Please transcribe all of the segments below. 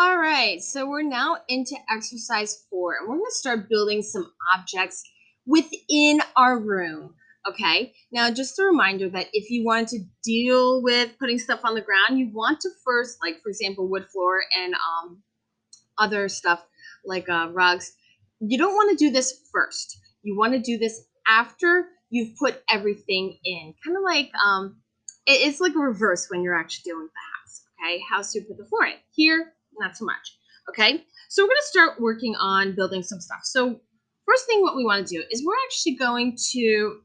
All right, so we're now into exercise 4, and we're going to start building some objects within our room. Okay, now just a reminder that if you want to deal with putting stuff on the ground, you want to first, like for example, wood floor and other stuff like rugs. You don't want to do this first. You want to do this after you've put everything in. Kind of like it's like a reverse when you're actually dealing with the house. Okay, house you put the floor in. Here, not so much. Okay, so we're going to start working on building some stuff. So first thing, what we want to do is we're actually going to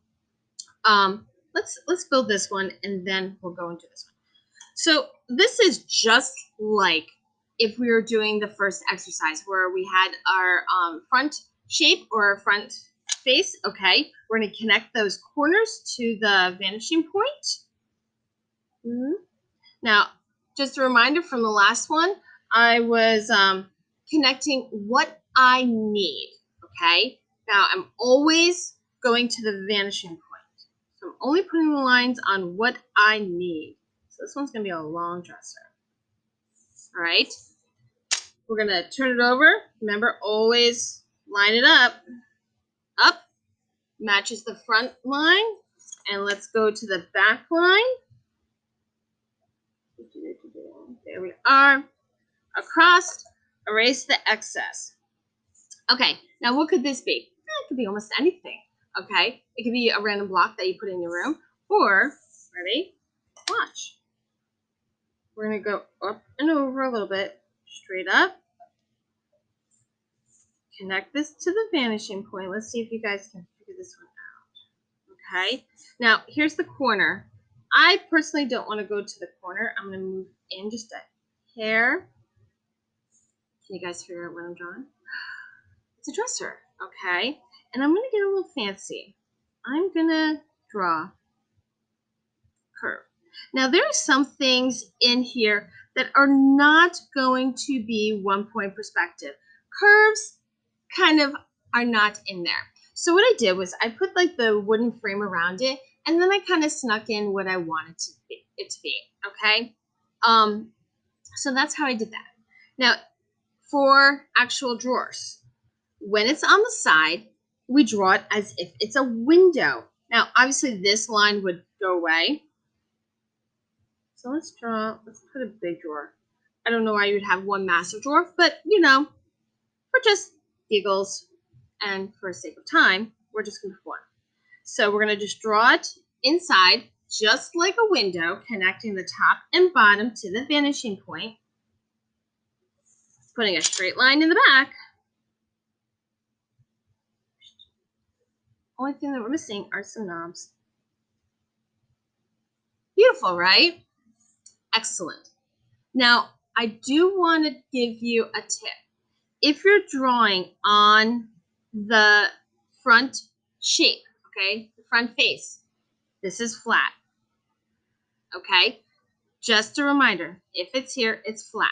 let's build this one and then we'll go into this one. So this is just like if we were doing the first exercise where we had our front shape or our front face. Okay, we're going to connect those corners to the vanishing point. Now, just a reminder from the last one, I was connecting what I need. Okay, now I'm always going to the vanishing point. So I'm only putting the lines on what I need. So this one's going to be a long dresser. All right, we're going to turn it over. Remember, always line it up. Up, matches the front line. And let's go to the back line. There we are. Across, erase the excess. Okay, now what could this be? It could be almost anything. Okay, it could be a random block that you put in your room, or, ready? Watch. We're going to go up and over a little bit, straight up. Connect this to the vanishing point. Let's see if you guys can figure this one out. Okay, now here's the corner. I personally don't want to go to the corner. I'm going to move in just a hair. Can you guys figure out what I'm drawing? It's a dresser, okay? And I'm going to get a little fancy. I'm going to draw curve. Now, there are some things in here that are not going to be one-point perspective. Curves kind of are not in there. So what I did was I put like the wooden frame around it, and then I kind of snuck in what I wanted it to be, okay? So that's how I did that. Now, for actual drawers, when it's on the side, we draw it as if it's a window. Now, obviously, this line would go away. So let's put a big drawer. I don't know why you would have one massive drawer, but for just giggles and for sake of time, we're just going to put one. So we're going to just draw it inside, just like a window, connecting the top and bottom to the vanishing point, putting a straight line in the back. Only thing that we're missing are some knobs. Beautiful, right? Excellent. Now, I do want to give you a tip. If you're drawing on the front shape, okay, the front face, this is flat, okay? Just a reminder, if it's here, it's flat,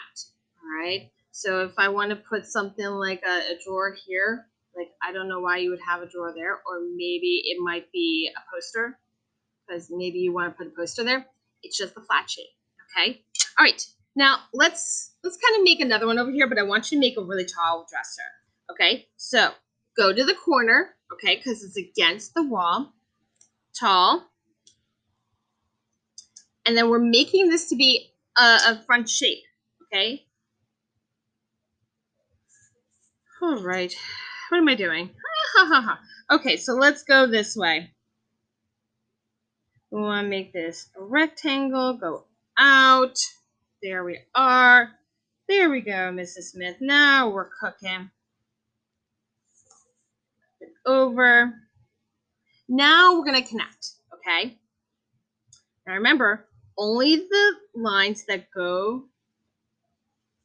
all right? So if I want to put something like a drawer here, like I don't know why you would have a drawer there, or maybe it might be a poster, because maybe you want to put a poster there. It's just the flat shape, okay? All right, now let's kind of make another one over here, but I want you to make a really tall dresser, okay? So go to the corner, okay, because it's against the wall, tall, and then we're making this to be a front shape, okay? All right, what am I doing? Okay, so let's go this way. We want to make this a rectangle, go out. There we are. There we go, Mrs. Smith. Now we're cooking. Over. Now we're going to connect, okay? Now remember, only the lines that go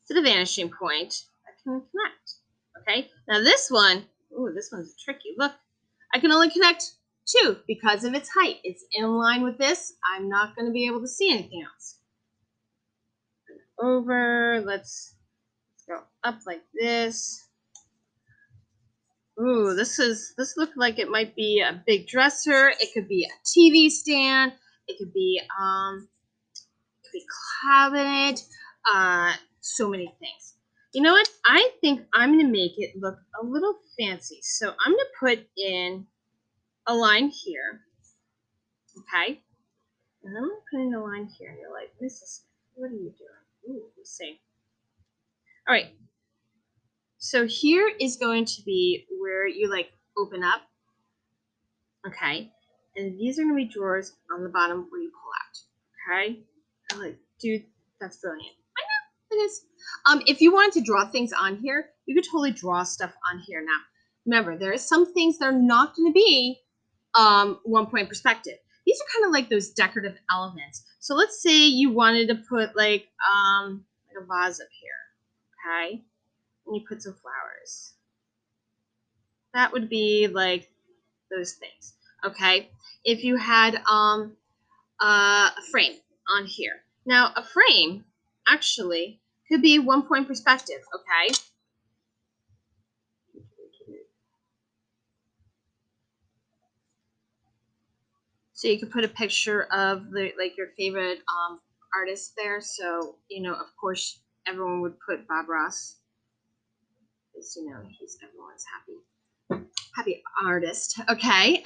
to the vanishing point I can connect, okay? Now this one, ooh, this one's tricky. Look, I can only connect 2 because of its height. It's in line with this. I'm not going to be able to see anything else. Over, let's go up like this. Ooh, this looked like it might be a big dresser. It could be a TV stand. It could be cabinet. So many things. You know what? I think I'm going to make it look a little fancy. So I'm going to put in a line here. Okay. And I'm going to put in a line here. And you're like, Mrs. Smith, what are you doing? Ooh, let's see. All right. So here is going to be where you like open up. Okay. And these are going to be drawers on the bottom where you pull out. Okay. I'm like, dude, that's brilliant. I know it is. If you wanted to draw things on here, you could totally draw stuff on here. Now, remember, there are some things that are not going to be 1 point perspective. These are kind of like those decorative elements. So let's say you wanted to put like a vase up here, okay? And you put some flowers. That would be like those things, okay? If you had a frame on here. Now, a frame actually could be 1 point perspective, okay? So you could put a picture of like your favorite artist there. So, of course, everyone would put Bob Ross, because he's everyone's happy artist. Okay,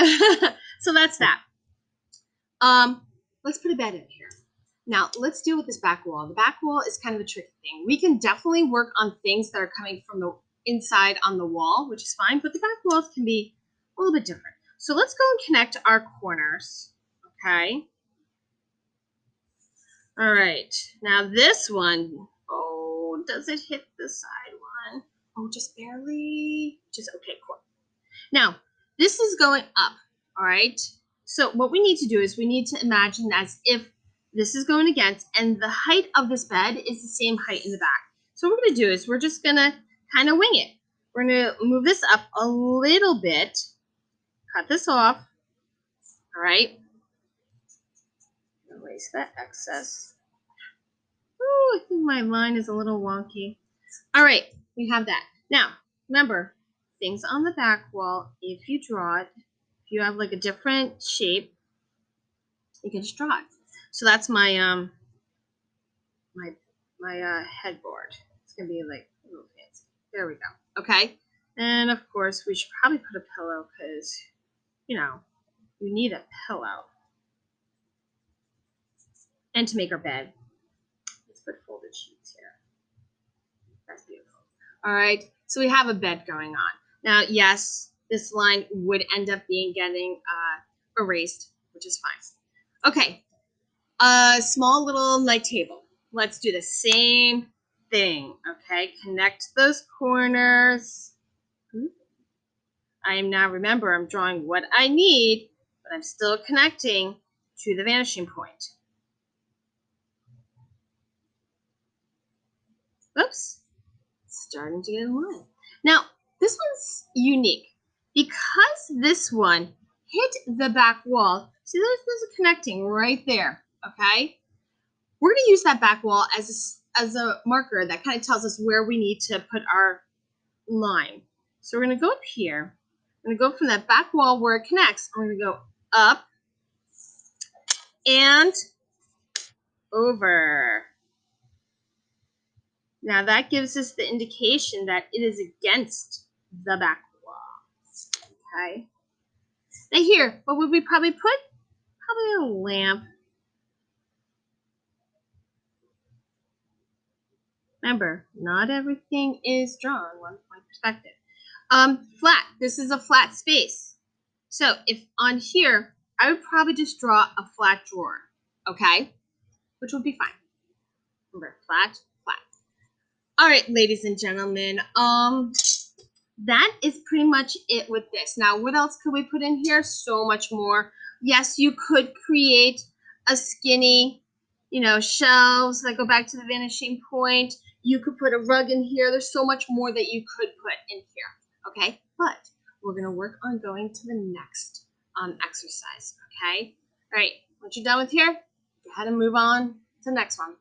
so that's that. Let's put a bed in here. Now let's deal with this back wall. The back wall is kind of a tricky thing. We can definitely work on things that are coming from the inside on the wall, which is fine, but the back walls can be a little bit different. So let's go and connect our corners. Okay. All right. Now this one, oh, does it hit the side one? Oh, just barely. Just okay, cool. Now, this is going up, all right? So what we need to do is we need to imagine as if this is going against, and the height of this bed is the same height in the back. So what we're going to do is we're just going to kind of wing it. We're going to move this up a little bit, cut this off, all right? Erase that excess. Oh, I think my line is a little wonky. All right, we have that. Now, remember, things on the back wall, if you draw it, if you have like a different shape, you can just draw it. So that's my headboard. It's gonna be like a little fancy. There we go. Okay. And of course we should probably put a pillow because you need a pillow. And to make our bed, let's put folded sheets here. That's beautiful. All right. So we have a bed going on. Now, yes, this line would end up getting erased, which is fine. Okay. A small little night table. Let's do the same thing. Okay, connect those corners. I am now, remember, I'm drawing what I need, but I'm still connecting to the vanishing point. Oops, starting to get in line. Now, this one's unique because this one hit the back wall. See, there's a connecting right there, okay? We're going to use that back wall as a marker that kind of tells us where we need to put our line. So we're going to go up here. I'm going to go from that back wall where it connects. I'm going to go up and over. Now that gives us the indication that it is against the back wall. Okay. Now here, what would we probably put? Probably a lamp. Remember, not everything is drawn 1 point perspective. Flat. This is a flat space. So if on here, I would probably just draw a flat drawer, okay? Which would be fine. Remember, flat, flat. All right, ladies and gentlemen, that is pretty much it with this. Now, what else could we put in here? So much more. Yes, you could create a skinny, shelves that go back to the vanishing point. You could put a rug in here. There's so much more that you could put in here, okay? But we're going to work on going to the next exercise, okay? All right, once you're done with here, go ahead and move on to the next one.